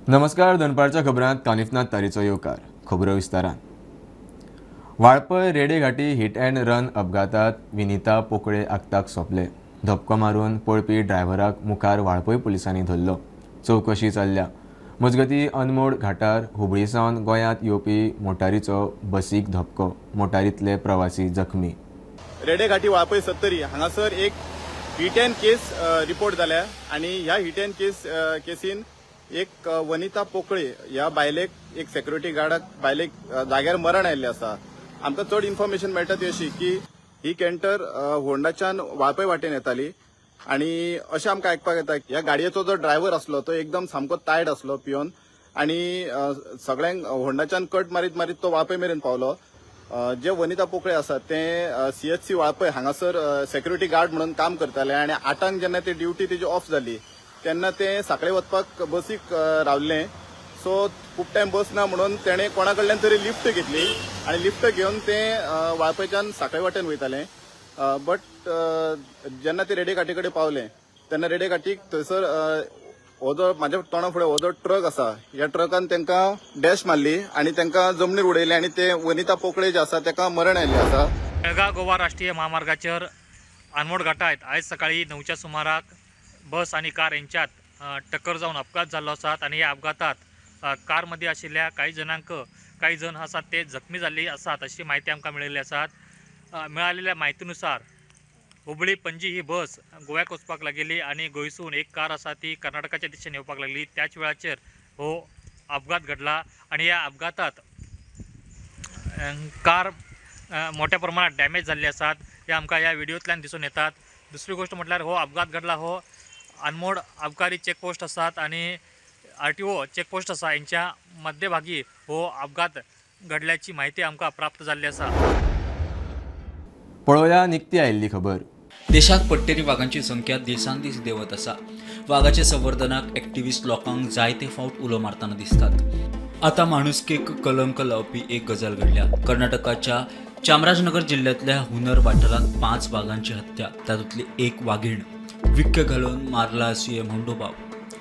नमस्कार. दनपारच्या खबरांत कानिफनाथ तारीचो येवकार. खबरो विस्तारान. वाळपय रेडेघाटी हिट अँड रन अपघातात विनिता पोकळे आगताक सोंपले. धपको मारून पळपी ड्रायव्हराक मुखार वाळपय पुलिसांनी धरलो. चवकशी चल्ल्या. मजगती अनमोड घाटार हुबळीसावन गोंयांत येवपी मोटारीचो बसीक धपको. मोटारींतले प्रवासी जखमी. रेडेघाटी वाळपय सत्तरी हांगासर एक हिट अँड केस रिपोर्ट जाल्या आणि ह्या हिट अँड केसीन एक वनिता पोकळे ह्या बायलेक एक सेक्युरिटी गार्डाक बायलेक जाग्यार मरण आयिल्लें आसा. आमकां चड इन्फॉर्मेशन मेळटा ती अशी की ही कॅन्टर होंडाच्यान वाळपय वाटेन येताली आणि अशें आमकां आयकपाक येता ह्या गाडयेचो जो ड्रायव्हर आसलो तो एकदम सामको टायर्ड आसलो पिवन आणि सगळ्यांक होंडाच्यान कट मारीत मारीत तो वाळपय मेरेन पावलो. जे वनिता पोकळे आसात ते CHC वाळपय हांगासर सेक्युरिटी गार्ड म्हणून काम करताले आणि 8 जेन्ना ते ड्युटी तेजी ऑफ जाली तेन्ना ते सांकळे वचपाक बसीक रावल्ले. सो खूब टायम बस ना म्हणून तेणे कोणा कडल्यान तरी लिफ्ट घेतली आणि लिफ्ट घेवन ते वाळपयच्यान सांकळे वाटेन वयताले. बट जेन्ना ते रेडेघाटी कडेन पावले तेन्ना रेडेघाटीक थंयसर हो जो म्हाज्या तोंडा फुडें हो जो ट्रक आसा ह्या ट्रकान तांकां डॅश मारली आणि तांकां जमनीर उडयले आणि ते वनिता पोकळे जे आसा ताका मरण आयिल्लें आसा. बेळगाव गोवा राष्ट्रीय महामार्गाचेर अनमोड घाटात आयज सकाळी 9च्या सुमाराक बस आणि कार यांच्यात टक्कर जावन अपघात जाल्लो आसा आणि या अपघातात कारमध्ये आशिल्ल्या काही जण आसात ते जखमी जाल्ले आसात अशी माहिती आमकां मेळिल्ली आसा. मिळालेल्या माहितीनुसार हुबळी पणजी ही बस गोव्याक वचपाक लागली आणि गोंयसून एक कार आसा ती कर्नाटकाच्या दिशेने येवपाक लागली. त्याच वेळाचेर हो अपघात घडला आणि या अपघातात कार मोठ्या प्रमाणात डॅमेज झाल्ली आसात हे आमकां या व्हिडिओतल्यान दिसून येतात. दुसरी गोष्ट म्हटल्यार हो अपघात घडला हो अनमोड आबकारी चेकपोस्ट आसात आणि RTO चेकपोस्ट आसा यांच्या मध्यभागी हो अपघात घडल्याची माहिती आमकां प्राप्त जाल्ली आसा. पळोवया निकती आयिल्ली खबर. देशात पट्टेरी वाघांची संख्या दिसान दीस देंवत आसा. वाघाच्या संवर्धनाक एक्टिव्हिस्ट लोकांक जायते फावट उलो मारतना दिसतात. आता माणुसकेक कलंक लावपी एक गजाल घडल्या. कर्नाटकाच्या चामराजनगर जिल्ह्यातल्या हुनर वाठारात 5 वाघांची हत्या, तातूंतली एक वाघीण विख्य घालून मारला अशी म्हणडोबाव.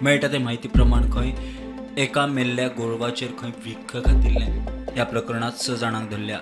मेळटा ते म्हायती प्रमाण खंय एका मेल्ल्या गोरवाचेर खंय विख्य घातिल्लें. ह्या प्रकरणात 6 जाणांक धरल्या.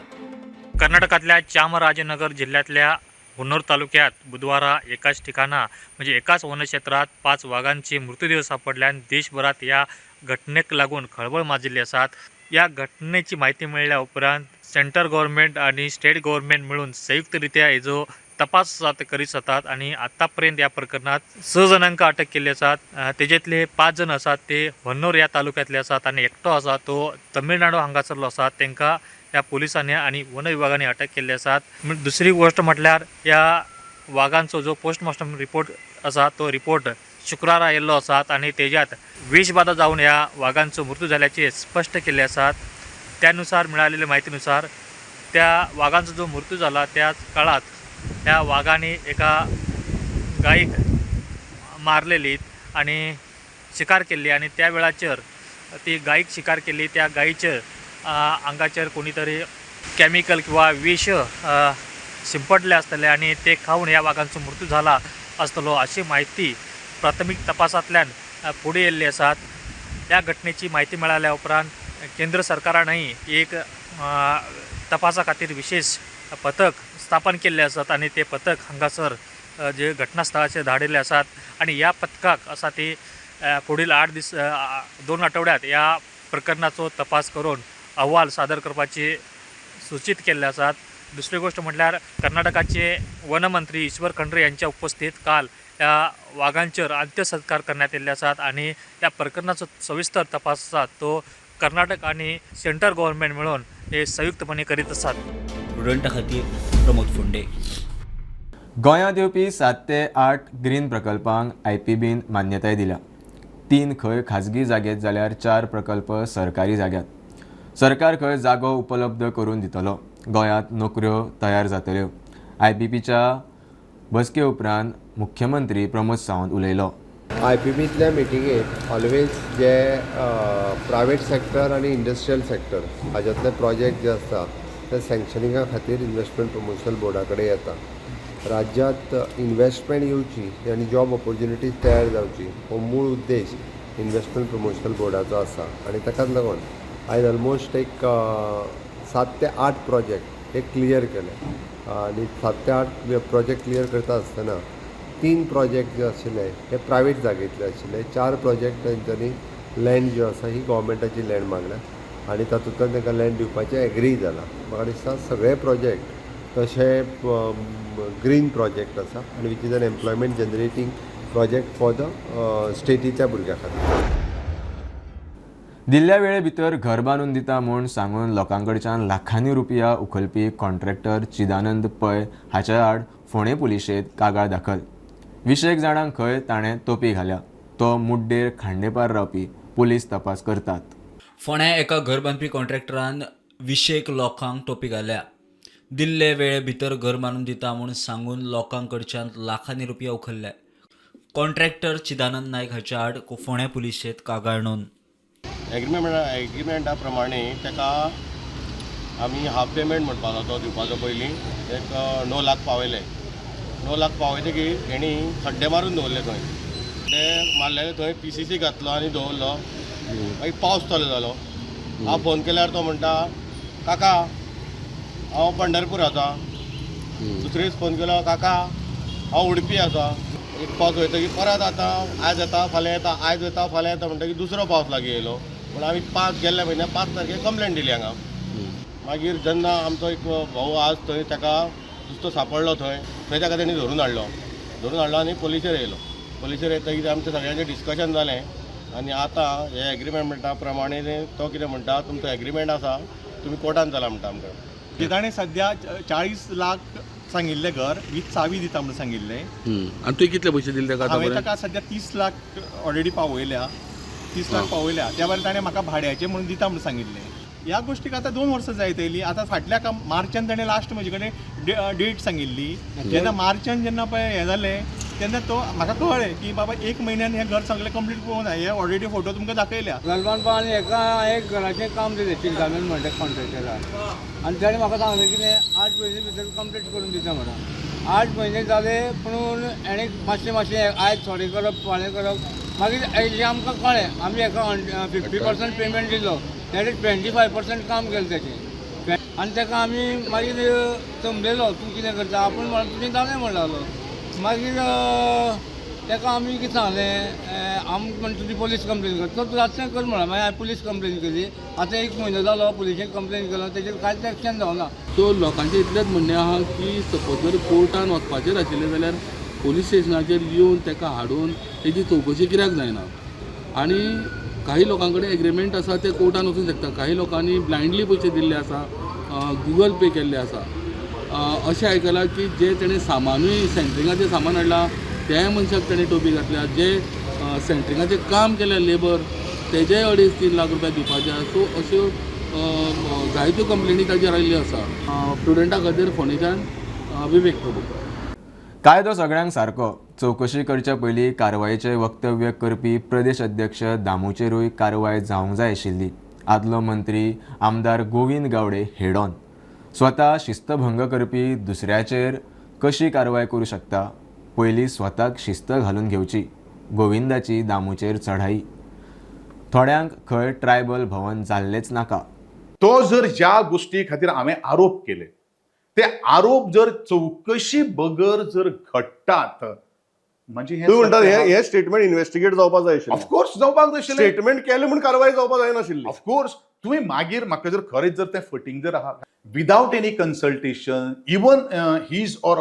कर्नाटकातल्या चामराजनगर जिल्ह्यातल्या हुन्नूर तालुक्यात बुधवारा एकाच ठिकाणा म्हणजे एकाच वनक्षेत्रात 5 वाघांचे मृतदेह सापडल्यान देशभरात या घटनेक लागून खळबळ माजिल्ली आसात. या घटनेची माहिती मिळाल्या उपरांत सेंट्रल गव्हर्नमेंट आणि स्टेट गव्हर्नमेंट मिळून संयुक्तरित्या हेजो तपास करीत आसात आणि आतापर्यंत या प्रकरणात 6 जणांका अटक केली आसात. तेजेतले 5 जण आसात ते होन्नूर या तालुक्यातले आसात आणि एकटो आसा तो तमिळनाडू हांगासरलो आसा. तांकां या पोलिसांनी आणि वन विभागाने अटक केल्ली आसात. दुसरी गोष्ट म्हटल्यार या वाघांचो जो पोस्टमॉर्टम रिपोर्ट आसा तो रिपोर्ट शुक्रारा येयल्लो आसात आणि तेज्यात विषबाधा जावन ह्या वाघांचो मृत्यू जाल्याचे स्पष्ट केल्ले आसात. त्यानुसार मिळालेल्या माहितीनुसार त्या वाघांचा जो मृत्यू झाला त्याच काळात ह्या वाघाने एका गायीक मारलेली आणि शिकार केली आणि त्या वेळाचेर ती गायीक शिकार केली. त्या गायीचेर आंगाचेर कोणीतरी केमिकल किंवा विष शिंपडले आसतले आणि ते खाऊन ह्या वाघांचो मृत्यू झाला आसतलो अशी माहिती प्राथमिक तपासांतल्यान पुढे येयल्ली आसात. या घटनेची माहिती मिळाल्या उपरांत केंद्र सरकारानही एक तपासा खातीर विशेष पथक स्थापन केल्ले आसात आणि ते पथक हांगासर जे घटनास्थळाचेर धाडिल्ले आसात आणि या पथकाक आसा ती पुढील 2 आठवड्यात या प्रकरणाचो तपास करून अहवाल सादर करपाचे सूचित केल्ले आसात. दुसरी गोष्ट म्हटल्यार कर्नाटकाचे वनमंत्री ईश्वर खंड्रे यांच्या उपस्थितीत काल या वाघांचेर अंत्यसंस्कार करण्यात येल्ले आसात आणि या प्रकरणाचो सविस्तर तपास आसा तो कर्नाटक आणि सेंट्रल गव्हर्नमेंट मिळून हे संयुक्तपणे करीत आसात. स्टुडंटा खातीर प्रमोद फोंडे. गोंयांत येवपी 7 ते 8 ग्रीन प्रकल्पांक IPBन मान्यताय दिल्या. 3 खंय खाजगी जागेत जाल्यार 4 प्रकल्प सरकारी जाग्यात. सरकार खंय जागो उपलब्ध करून दितलो. गोंयांत नोकऱ्यो तयार जातल्यो. IPBच्या बसके उपरांत मुख्यमंत्री प्रमोद सावंत उलयलो. IPBंतल्या मिटिंगेक ऑलवेज जे प्रायवेट सेक्टर आणि इंडस्ट्रियल सेक्टर हाज्यातले प्रोजेक्ट जे आसता ते सँक्शनिंगा खातीर इन्व्हेस्टमेंट प्रमोशन बोर्डा कडेन येता. राज्यांत इन्व्हेस्टमेंट येवची आनी जॉब ऑपॉर्च्युनिटीज तयार जावची हो मूळ उद्देश इन्व्हेस्टमेंट प्रमोशनल बोर्डाचो आसा आनी ताकाच लागून आयज ऑलमोस्ट एक 7 ते 8 प्रोजेक्ट हे क्लियर केले आनी 7 ते 8 प्रोजेक्ट क्लियर करता आसतना 3 प्रोजेक्ट जे आशिल्ले हे प्रायवेट जागेंतले आशिल्ले 4 प्रोजेक्ट तेंच्यांनी लँड ज्यो आसा ही गव्हर्मेंटाची लँड मागल्या आनी तातूंतल्यान तांकां लँड दिवपाचें एग्री जालां. म्हाका दिसता सगळे प्रोजेक्ट तशे ग्रीन प्रोजेक्ट आसा आनी वीच is an employment generating project for the स्टेटीच्या भुरग्यां खातीर. दिल्ल्या वेळे भितर घर बांदून दिता म्हूण सांगून लोकांकडच्यान लाखांनी रुपया उखलपी कॉन्ट्रॅक्टर चिदानंद पै हाच्या आड फोंडे पुलिशेंत कागाळ दाखल. 20 जाणांक खंय ताणें तोपी घाल्या. तो मुड्डेर खांडेपार रावपी पुलीस तपास करतात. फोंड्या एका घर बांदपी कॉन्ट्रॅक्टरान 20 लोकांक टोपी घाल्या. दिल्ले वेळे भितर घर बांदून दिता म्हूण सांगून लोकांकडच्यान लाखांनी रुपया उखल्ले. कॉन्ट्रॅक्टर चिदानंद नायक हाच्या आड फोंड्या पुलिशेंत कागाळ नोंद. एग्रीमेंटा प्रमाणे ताका आमी हाफ पेमेंट म्हणपाचो तो दिवपाचो पयलीं एक 9 लाख पावयले. 9 लाख पावयतकीर तेणी खड्डे मारून दवरले थंय. ते मारलेले थंय PCC घातलो आनी दवरलो. मागीर पावस चालू जालो. हांव फोन केल्यार तो म्हणटा काका हांव पंढरपूर आसा. दुसरे दीस फोन केलो काका हांव उडपी आसा. एक पावस वयतकीर परत आतां आयज येता फाल्यां येता आयज येता फाल्यां येता म्हणटकीर दुसरो पावस लागीं येयलो. पूण आमी गेल्ल्या म्हयन्याक 5 तारखेक कंप्लेंट दिली हांगा. मागीर जेन्ना आमचो एक भाऊ आज थंय ताका नुस्तो सांपडलो थंय ताका तेणी धरून हाडलो आनी पुलिशेर येयलो. पुलिशेर येतकीर आमचें सगळ्यांचें डिस्कशन जालें आनी आतां हे एग्रीमेंटा प्रमाणे तो कितें म्हणटा तुमचो एग्रीमेंट आसा तुमी कोर्टान चला म्हणटा आमकां. ताणें सद्या 40 लाख सांगिल्लें घर वीथ चावी दिता म्हणून सांगिल्लें. आनी तुवें कितले पयशे दिले ताका? हांवें ताका सद्या 30 लाख ऑलरेडी पावयल्या. 30 लाख पावयल्या. त्या भायर ताणें म्हाका भाड्याचें म्हणून दिता म्हणून सांगिल्लें. ह्या गोश्टीक आतां 2 वर्सां जायत येयलीं. आतां फाटल्या मार्चान ताणें लास्ट म्हजे कडेन डेट सांगिल्ली. जेन्ना मार्चान जेन्ना पळय हें जालें तेन्ना तो म्हाका कळ्ळें की बाबा 1 म्हयन्यान हें घर सगळें कंप्लीट पळोवंक जाय. हे ऑलरेडी फोटो तुमकां दाखयल्या. गलबानपा आनी एका एक घराचें काम दिलें चिंतामण म्हणटा कॉन्ट्रॅक्टराक आनी ताणें म्हाका सांगलें कितें 8 म्हयने भितर कंप्लीट करून दिता म्हणून. 8 म्हयने जाले पूण एणें मातशें आयज थोडें करप फाल्यां करप मागीर हेजें आमकां कळ्ळें. आमी हेका 50% पेमेंट दिलो ताणें 25% काम केलें तेचें आनी ताका आमी मागीर समजयलो तूं कितें करता. आपूण म्हणून तुजें जालें म्हणून लागलो. मागीर ताका आमी कितें सांगलें आमी म्हणटा तुजी पोलीस कंप्लेन कर. तो रातचें कर म्हणून मागीर हांवें पुलीस कंप्लेन केली. आतां 1 म्हयनो जालो पुलिशेन कंप्लेन केलो तेजेर कांयच एक्शन जावना. सो लोकांचें इतलेंच म्हणणें आहा की सपोज जर कोर्टान वचपाचें आशिल्लें जाल्यार पुलीस स्टेशनाचेर येवन ताका हाडून तेजी चवकशी कित्याक जायना. आनी काही लोकां कडेन एग्रीमेंट आसा ते कोर्टान वचूंक शकता. काही लोकांनी ब्लायंडली पयशे दिल्ले आसा, गुगल पे केल्ले आसा. अशें आयकलां की जे तेणें सामानूय सेंट्रिंगाचें सामान हाडलां त्या मनशाक तेणें टोपी घातल्या. जे सेंट्रिंगाचें काम केलें लेबर तेजेय 2.5-3 लाख रुपया दिवपाचे आसा. सो अश्यो जायत्यो कंप्लेनी ताजेर आयिल्ल्यो आसा. स्टुडंटा खातीर फोंडेच्यान विवेक प्रभू. कायदो सगळ्यांक सारको. चवकशी करचे पयलीं कारवायेचें वक्तव्य करपी प्रदेश अध्यक्ष दामूचेरूय कारवाय जावंक जाय आशिल्ली. आदलो मंत्री आमदार गोविंद गावडे हेड ऑन. स्वता शिस्तभंग करपी दुसऱ्याचेर कशी कारवाय करूं शकता. पयलीं स्वताक शिस्त घालून घेवची. गोविंदाची दामूचेर चढाई. थोड्यांक खंय ट्रायबल भवन जाल्लेच नाका. तो जर ज्या गोष्टी खातीर हांवें आरोप केले ते आरोप जर चौकशी बगर जर घडटात म्हणजे हे स्टेटमेंट इन्व्हेस्टिगेट जावपाक जाय आशिल्लें. ऑफकोर्स जावपाक जाय आशिल्लें. स्टेटमेंट केलें म्हूण कारवाय जावपाक जायनाशिल्ली. ऑफकोर्स तुमी मागीर म्हाका जर खरेंच जर तें फटींग जर आहा without any consultation even his or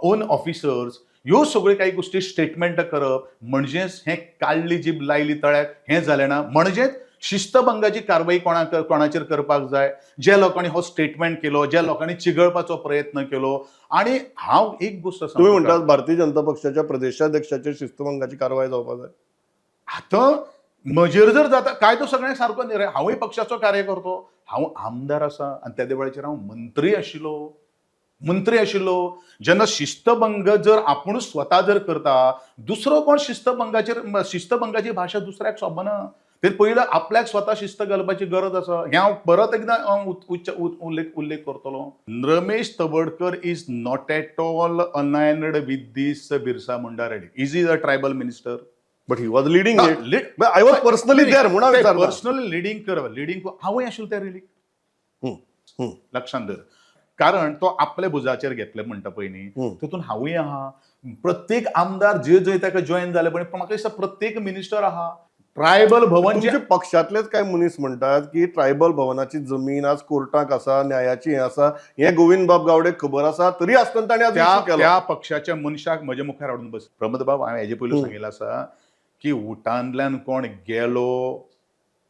own officers ह्यो सगळ्यो काही गोष्टी स्टेटमेंट करप म्हणजेच हें काडली जीब लायली तळ्याक हें जालें ना. म्हणजेच शिस्तभंगाची कारवाई कोणाचेर करपाक जाय. ज्या लोकांनी हो स्टेटमेंट केलो, ज्या लोकांनी चिगळपाचो प्रयत्न केलो. आणि हांव एक गोष्ट तुम्ही म्हणटात भारतीय जनता पक्षाच्या प्रदेशाध्यक्षाचेर शिस्तभंगाची कारवाय जावपाक जाय. आतां म्हजेर जर जाता कायदो सगळ्यांक सारको न्ही रे. हांवूय पक्षाचो कार्यकर्तो, हांव आमदार आसा आनी त्या वेळाचेर हांव मंत्री आशिल्लो. जेन्ना शिस्तभंग जर आपूण स्वता जर करता दुसरो कोण शिस्तभंगाची भाशा दुसऱ्याक सोबना. ते पयलीं आपल्याक स्वता शिस्त घालपाची गरज आसा. हें हांव परत एकदां उल्लेख करतलो. Ramesh Tawadkar is not at all aligned with these Birsa Munda Reddy. Is a tribal minister. But he was leading it I was personally there म्हणून विचारता. पर्सनली लिडिंग हांवूय आशिल्लो त्या रेलीक लक्षात दर. कारण तो आपल्या भुजाचेर घेतले म्हणटा पळय न्ही, तितून हांवूय आहा, प्रत्येक आमदार जे ताका जॉईन जाले, पण म्हाका दिसता प्रत्येक मिनिस्टर आहा. ट्रायबल भवन जे तुमचे पक्षातलेच काय मनीस म्हणतात की ट्रायबल भवनाची जमीन आज कोर्टाक आसा, न्यायाची हे आसा, हे गोविंद बाब गावडेक खबर आसा, तरी आसतना ताणें आज issue केलो. त्या पक्षाच्या मनशाक म्हज्या मुखार हाडून बस. प्रमोद बाब, हांवें हेजे पयलीं सांगिल्लें आसा की उटांतल्यान कोण गेलो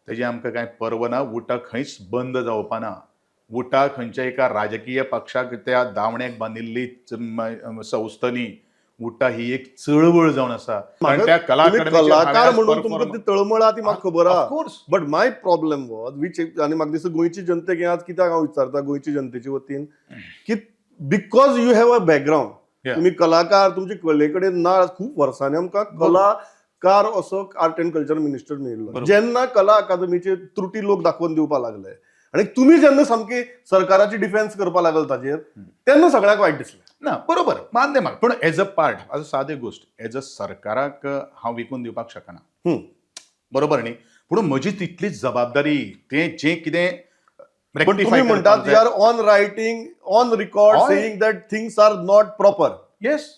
तेजी आमकां कांय पर्व ना. उटा खंयच बंद जावपाना. उटा खंयच्या एका राजकीय पक्षाक त्या दावण्याक बांदिल्ली संस्थांनी उटा ही एक चळवळ जावन आसा. कारण त्या कलाकार म्हणून तुमकां ती तळमळ आहा ती म्हाका खबर आहा. Course but my problem was which, आनी म्हाका दिसता गोंयची जनतेक आज कित्याक हांव विचारता गोंयची जनतेचे वतीन की because you have a background, तुम्ही कलाकार, तुमचे कले कडेन ना. खूप वर्सांनी आमकां कलाकार असो आर्ट अँड कल्चर मिनिस्टर मेळिल्लो. जेन्ना कला अकादमीचे त्रुटी लोक दाखोवन दिवपाक लागले आणि तुम्ही जेन्ना सामकी सरकाराची डिफेन्स करपाक लागले ताजेर, तेन्ना सगळ्याक वायट दिसलें. ना बरोबर मान्य म्हाका, पण एज अ पार्ट, आज सादी गोष्ट, एज अ सरकाराक हांव विकून दिवपाक शकना, बरोबर न्ही. पूण म्हजी तितलीच जबाबदारी ते जे कितें तुम्ही म्हणटात you are on writing on record saying that things are not proper. Yes.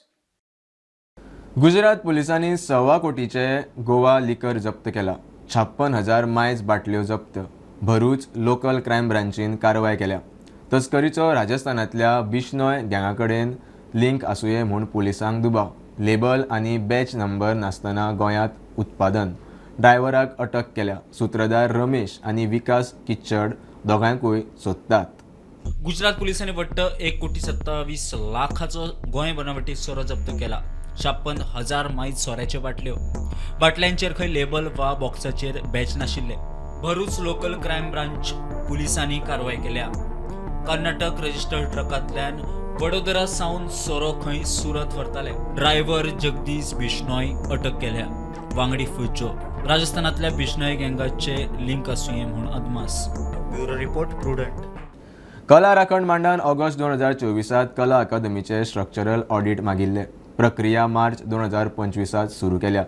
Gujarat पोलिसांनी 1.25 कोटीचे गोवा लिकर जप्त केला. 56,000 मायज बाटल्यो जप्त. भरूच लोकल क्रायम ब्रांचीन कारवाय केल्या. तस्करीचो राजस्थानातल्या बिश्नोय गँगा कडेन लिंक आसूये म्हूण पुलिसांक दुबाव. लेबल आनी बॅच नंबर नासतना गोंयांत उत्पादन. ड्रायव्हराक अटक केल्या. सूत्रधार रमेश आनी विकास किच्चड दोगांयकूय सोदतात. गुजरात पोलिसांनी वट्ट 1,27 लाखाचो गोंय बनावटी सोरो जप्त केला. 56,000 मायज सोऱ्याच्यो बाटल्यांचेर खंय लेबल वा बॉक्साचेर बॅच नाशिल्ले. भरूच लोकल क्रायम ब्रांच पुलिसांनी कारवाय केल्या. कर्नाटक रजिस्टर्ड ट्रकांतल्यान वडोदरा सावन सोरो खंय सुरत व्हरताले. ड्रायव्हर जगदीश बिश्नोय अटक केल्या. वांगडी फुजो. राजस्थानातल्या बिश्नोय गँगाचे लिंक आसूये म्हूण अदमास. Bureau report prudent. कला राखण मांडान ऑगस्ट 2024 कला अकादमीचे स्ट्रक्चरल ऑडिट मागिल्ले. प्रक्रिया मार्च 2025 सुरू केल्या.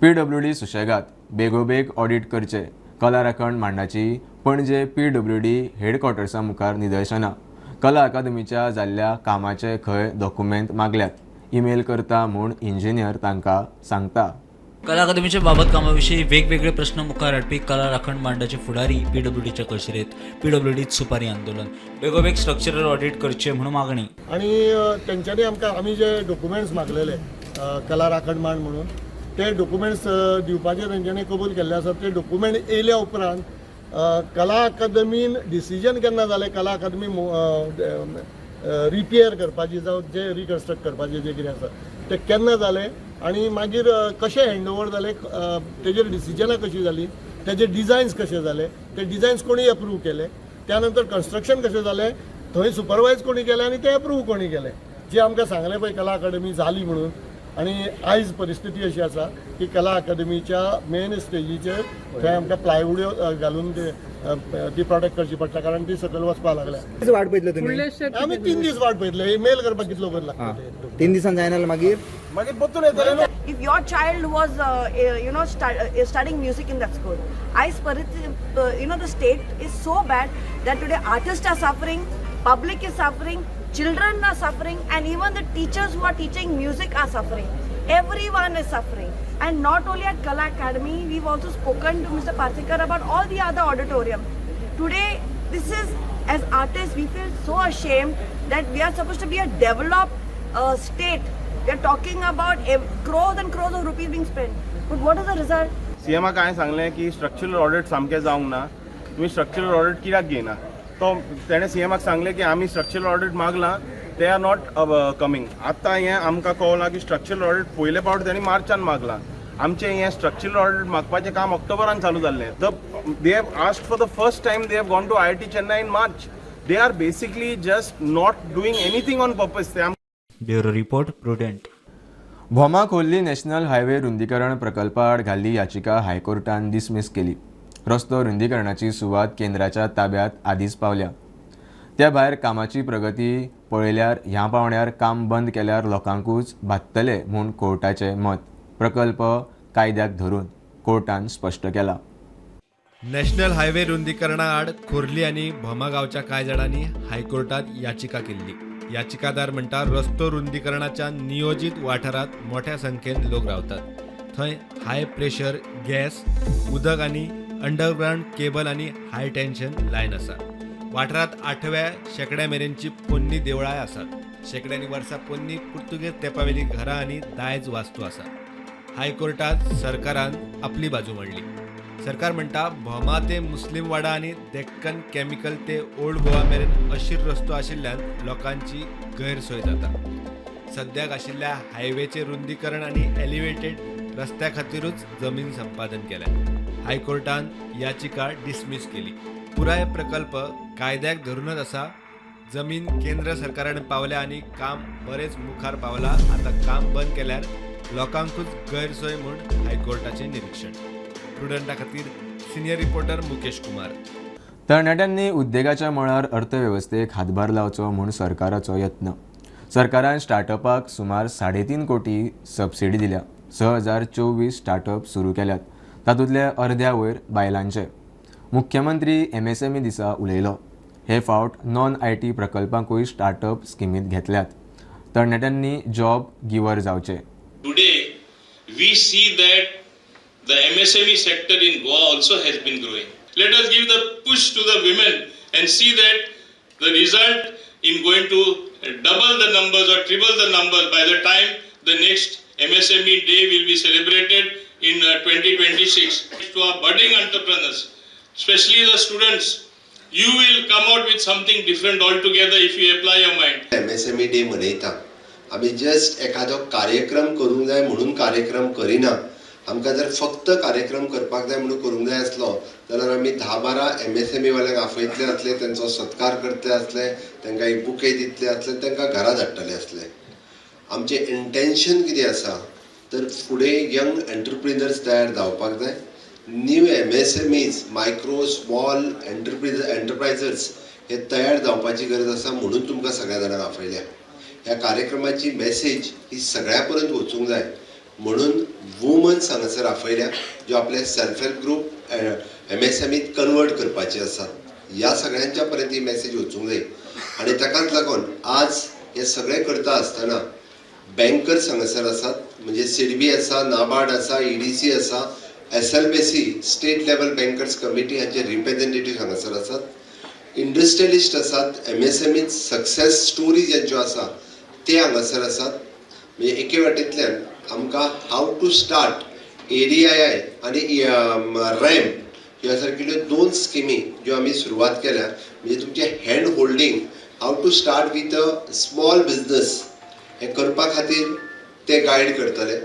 PWD सुशेगाद बेगोबेग ऑडिट करचे. कला राखण मांडाची पणजे PWD हेडक्वॉर्टर्सा मुखार निदर्शनां. कला अकादमीच्या जाल्ल्या कामाचे खंय डॉक्युमेंट मागल्यात. ईमेल करता म्हूण इंजिनियर तांकां सांगता. कला अकादमीच्या बाबत कामाविषयी वेगवेगळे प्रश्न मुखार हाडपी कला राखण मांडाचे फुडारी PWDच्या कचेरेत. PWDत सुपारी आंदोलन. बेगोबेग स्ट्रक्चरल ऑडिट करचे म्हणून मागणी. आणि तेंच्यांनी आमी जे डॉक्युमेंट्स मागलेले कला राखण मांड म्हणून, ते डॉक्युमेंट्स दिवपाचे तेंच्यांनी कबूल केल्ले आसात. ते डॉक्युमेंट येयल्या उपरांत कला अकादमीन डिसिजन केन्ना जालें कला अकादमी रिपेअर करपाची जावं जे रिकन्स्ट्रक्ट करपाचें जे कितें आसा तें केन्ना जालें आनी मागीर कशें हँडओवर जालें, तेजेर डिसिजनां कशीं जालीं, तेजे डिझायन्स कशे जाले, ते डिझायन्स कोणी अप्रूव केले, त्यानंतर कन्स्ट्रक्शन कशें जालें, थंय सुपरवायज कोणी केलें आनी ते अप्रूव कोणी केलें, जे आमकां सांगलें पळय कला अकादमी जाली म्हणून. आणि आयज परिस्थिती अशी आसा की कला अकादमीच्या मेन स्टेजीचेर थंय आमकां प्लायवूड घालून ती प्रोटेक्ट करची पडटा, कारण ती सकयल वचपाक लागल्या. वाट पळयतले तुमी? आमी 3 दीस वाट पळयतले. मेल करपाक कितलो वेळ लागता? 3 दिसान जायना मागीर परतून येतले. If your child was, studying music in that school, the state is so bad that today artists are suffering, public is suffering, children are suffering, and even the teachers who are teaching music are suffering. Everyone is suffering. And not only at Kala Academy, we've also spoken to Mr. Parthikar about all the other auditorium. Today, this is, as artists, we feel so ashamed that we are supposed to be a developed state. We are talking about crores and crores of rupees being spent. But what is the result? CM काय सांगलें की structural audit सामकें जावंक ना, तुम्ही structural audit कित्याक घेयना. तो तेणें CMक सांगलें की आमी स्ट्रक्चरल ऑडिट मागलां, दे आर नॉट कमिंग. आतां हें आमकां कळना की स्ट्रक्चरल ऑडिट पयले फावट तेणी मार्चान मागलां. आमचें हें स्ट्रक्चरल ऑडिट मागपाचें काम ऑक्टोबरान चालू जाल्लें. They have asked for the first time, they have gone to IIT Chennai in March. They are basically just not doing anything on purpose. Bureau report Prudent. Bhoma खोल्ली नॅशनल हायवे रुंदीकरण प्रकल्पा आड घाल्ली याचिका हायकोर्टान डिसमीस केली. रस्तो रुंदीकरणाची सुवात केंद्राच्या ताब्यात आदींच पावल्या. त्या भायर कामाची प्रगती पळयल्यार ह्या पावण्यार काम बंद केल्यार लोकांकूच भात्तले म्हूण कोर्टाचें मत. प्रकल्प कायद्याक धरून कोर्टान स्पश्ट केला. नॅशनल हायवे रुंदीकरणा आड खोर्ली आनी भोमा गांवच्या कांय जाणांनी हायकोर्टात याचिका केल्ली. याचिकादार म्हणटा रस्तो रुंदीकरणाच्या नियोजीत वाठारात मोठ्या संख्येन लोक रावतात. थंय हाय प्रेशर गॅस, उदक आनी अंडरग्राउंड केबल आनी हाय टेन्शन लायन आसा. वाठारात 8व्या शेंकड्या मेरेनची पोन्नी देवळाय आसात. शेंकड्यांनी वर्सां पोन्नी पुर्तुगेज तेंपावेली घरां आनी दायज वास्तू आसा. हायकोर्टात सरकारान आपली बाजू मांडली. सरकार म्हणटा भोमा ते मुस्लिम वाडा आनी डेक्कन कॅमिकल ते ओल्ड गोवा मेरेन अशीर रस्तो आशिल्ल्यान लोकांची गैरसोय जाता. सद्याक आशिल्ल्या हायवेचे रुंदीकरण आनी एलिवेटेड रस्त्या खातीरूच जमीन संपादन केल्या. हायकोर्टान याचिका डिसमीस केली. पुराय प्रकल्प कायद्याक धरूनच आसा. जमीन केंद्र सरकारान पावल्या आनी काम बरेच मुखार पावला. आता काम बंद केल्यार लोकांकूच गैरसोय म्हूण हायकोर्टाचें निरीक्षण. प्रुडंटा खातीर सिनियर रिपोर्टर मुकेश कुमार. तरणाट्यांनी उद्देगाच्या मळार अर्थवेवस्थेक हातभार लावचो म्हूण सरकाराचो यत्न. सरकारान स्टार्टअपाक सुमार 3.5 कोटी सबसिडी दिल्या. 6,024 स्टार्टअप सुरू केल्यात. तातूंतले अर्द्या वयर बायलांचे. मुख्यमंत्री MSME दिसा उलयलो. हे फावट नॉन IT प्रकल्पांकूय स्टार्टअप स्किमीत घेतल्यात. तरणाट्यांनी जॉब गिवर जावचे. Today we see that the MSME sector in Goa also has been growing. Let us give the push to the women and see that the result in going to double the numbers or triple the numbers by the time the next MSME day will be celebrated in 2026. To our budding entrepreneurs, especially the students, you will come out with something different altogether if you apply your mind. MSME day मनयता. आमी just एखादो कार्यक्रम करूंक जाय म्हणून कार्यक्रम करिना. आमकां जर फक्त कार्यक्रम करपाक जाय म्हणून करूंक जाय आसलो जाल्यार आमी 10-12 MSME वाल्यांक आफयतले आसले, तेंचो सत्कार करतले आसले, तांकां एक बुके दितले आसले, तांकां घरा धाडटले आसले. आमचें इंटेन्शन कितें आसा तर फुडें यंग एंटरप्रिनर्स तयार जावपाक जाय. न्यू MSMEs, मायक्रो स्मॉल एंटरप्रायझर्स हे तयार जावपाची गरज आसा म्हणून तुमकां सगळ्या जाणांक आफयल्या. ह्या कार्यक्रमाची मेसेज ही सगळ्या पर्यंत वचूंक जाय म्हणून वुमन्स हांगासर आफयल्या, ज्यो आपले सेल्फ हेल्प ग्रुप MSMEत कन्वर्ट करपाचे आसात. ह्या सगळ्यांच्या पर्यंत ही मेसेज वचूंक जाय. आनी ताकाच लागून आज हे सगळें करता आसतना बँकर्स हांगासर आसात. म्हणजे सिडबी आसा, नाबार्ड आसा, EDC आसा, SLBC state level bankers committee हाचे रिप्रेझेंटेटिव्ह हांगासर आसात. इंडस्ट्रियलिस्ट आसात. MSME सक्सेस स्टोरी ज्यांच्यो आसा ते हांगासर आसात. म्हणजे एके वाटेंतल्यान आमकां हाव टू स्टार्ट ADII आनी RAM ह्या सारकिल्ल्यो 2 स्किमी ज्यो आमी सुरवात केल्या. म्हणजे तुमचे hand holding how to start with a small business हे करपा खातीर ते गायड करतले.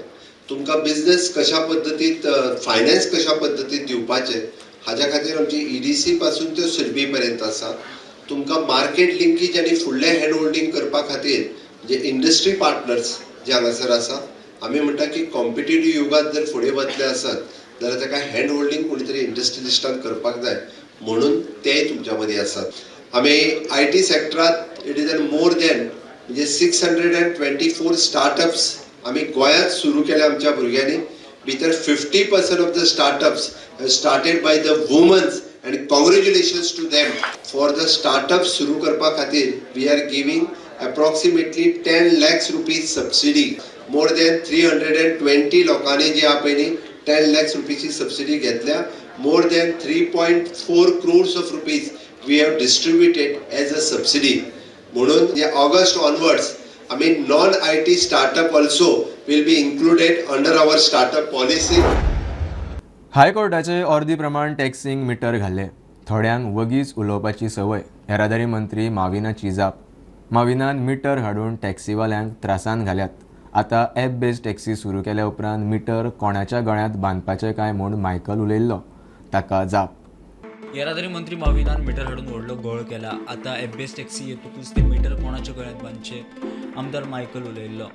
तुमकां बिझनस कशा पद्दतीत फायनान्स कशा पद्दतीत दिवपाचे हाच्या खातीर आमची EDC पासून ते सिडबी पर्यंत आसा. तुमकां मार्केट लिंकेज आनी फुडलें हँड होल्डिंग करपा खातीर जे इंडस्ट्री पार्टनर्स जे हांगासर आसा. आमी म्हणटा की कॉम्पिटिटीव युगांत जर फुडें वतले आसत जाल्यार ताका हँड होल्डिंग कोणी तरी इंडस्ट्रियलिस्टान करपाक जाय म्हणून तेय तुमच्या मदीं आसात. आमी IT सेक्टरांत इट इज मोर दॅन म्हणजे 624 स्टार्टअप्स आमी गोंयांत सुरू केल्या आमच्या भुरग्यांनी. भितर 50% of the startups started by the women and congratulations to them for the startup suru karpa khatir. We are giving approximately 10 lakhs rupees subsidy. More than 320 lokani je apeni 10 lakhs rupees subsidy घेतल्या. More than 3.4 crores of rupees we have distributed as a subsidy. म्हणून या August onwards I mean non-IT startup also will be included under our startup policy. हायकोर्टाचे अर्दी प्रमाण टॅक्सींक metre घाल्ले. थोड्यांक वगीच उलोवपाची संवय. येरादारी मंत्री माविनाची जाप. माविनान मिटर हाडून टॅक्सीवाल्यांक त्रासान घाल्यात. आतां ॲप बेस्ड टॅक्सी सुरू केल्या उपरांत मिटर कोणाच्या गळ्यांत बांदपाचें काय म्हूण मायकल उलयल्लो. ताका जाप. येरादारी मंत्री माविनान मिटर हाडून व्हडलो घोळ केला. आता ॲप बेस्ड टॅक्सी येतकूच ते मिटर कोणाच्या गळ्यांत बांदचे. आमदार मायकल उलयल्लो.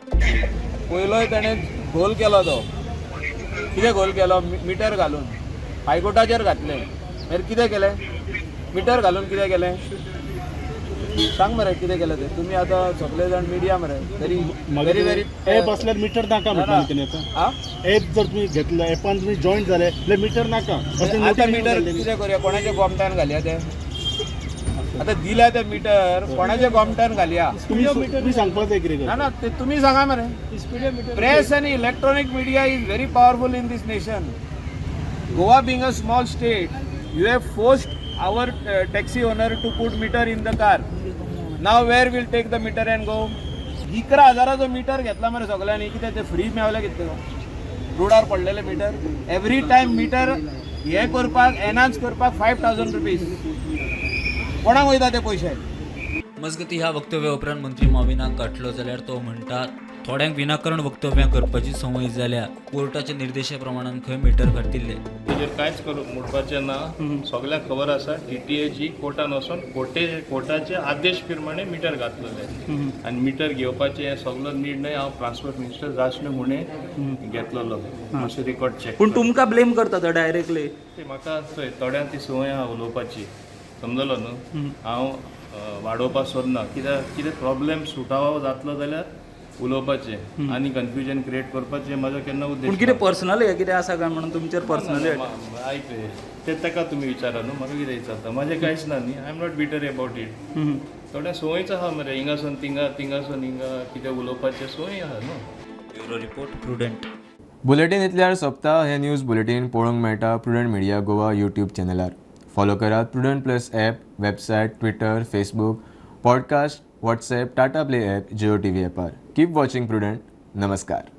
पयलोय ताणें गोल केलो तो. कितें गोल केलो? मिटर घालून हायकोर्टाचेर घातलें. मागीर कितें केलें? मिटर घालून कितें केलें? सांग मरे कितें केलें तें तुमी आतां सगळे जाण मिडिया मरे व्हेरी व्हेरी एप असल्यार मिटर नाका म्हणटा कितें एप जर तुम्ही घेतलं एपान तुम्ही जॉईन झाले जाल्यार मिटर नाका आतां मिटर कितें करूया कोणाच्या गोमटान घालया ते आतां दिल्या ते मिटर कोणाच्या गोमटान घालया तुम्ही सांगपाक जाय कितें ना ना ते तुमी सांगा मरे प्रेस आनी electronic media is very powerful in this nation Goa being a small state you have forced our taxi owner to put meter in the car now where will take the meter and go 11,000 meter घेतला मरे सगळ्यांनी कितें ते free मेवले कितें रोडार पडलेले metre every time metre हे करपाक enhance करपाक 5,000 रुपीज कोणाक वयता ते पयशे मजगती ह्या वक्तव्या उपरांत मंत्री माविनाक गाठलो जाल्यार तो म्हणटा थोड्यांक विनाकारण वक्तव्यां करपाची संवय जाल्या कोर्टाच्या निर्देशा प्रमाणान खंय मिटर घातिल्ले तेजेर कांयच करूंक म्हणपाचें ना सगळ्यांक खबर आसा TTAची कोर्टान वचून कोर्टाचे आदेश प्रमाणे मिटर घातलेले आनी मिटर घेवपाचे सगळो निर्णय हांव ट्रान्सपोर्ट मिनिस्टर जाशनो मुणे घेतलेलो मातशें रिकॉर्ड चॅक पूण तुमकां ब्लेम करता तो डायरेक्टली ते म्हाका थंय थोड्यांक ती संवय आहा उलोवपाची समजलो न्हू हांव वाडोवपाक सोदना कितें प्रॉब्लेम सुटावो जातलो जाल्यार उलोवपाचें आनी कन्फ्युजन क्रिएट करपाचें म्हाजो केन्ना उद्देश पूण कितें पर्सनली कितें आसा काय म्हणून तुमचेर पर्सनली आयक ते ताका तुमी विचारा न्हू म्हाका कितें विचारता म्हाजें कांयच ना न्ही आय एम नॉट बिटर अबावट इट थोड्या संवयच आहा मरे हिंगासून थिंगासून हिंगा कितें उलोवपाचें संवय आहा न्हू ब्युरो रिपोर्ट प्रुडंट बुलेटीन इतल्यार सोंपता हें न्यूज बुलेटीन पळोवंक मेळटा प्रुडंट मिडिया गोवा यूट्यूब चॅनलार फॉलो करात Prudent plus app website Twitter Facebook podcast WhatsApp Tata play app Jio TV ॲपार कीप वॉचिंग प्रुडंट नमस्कार.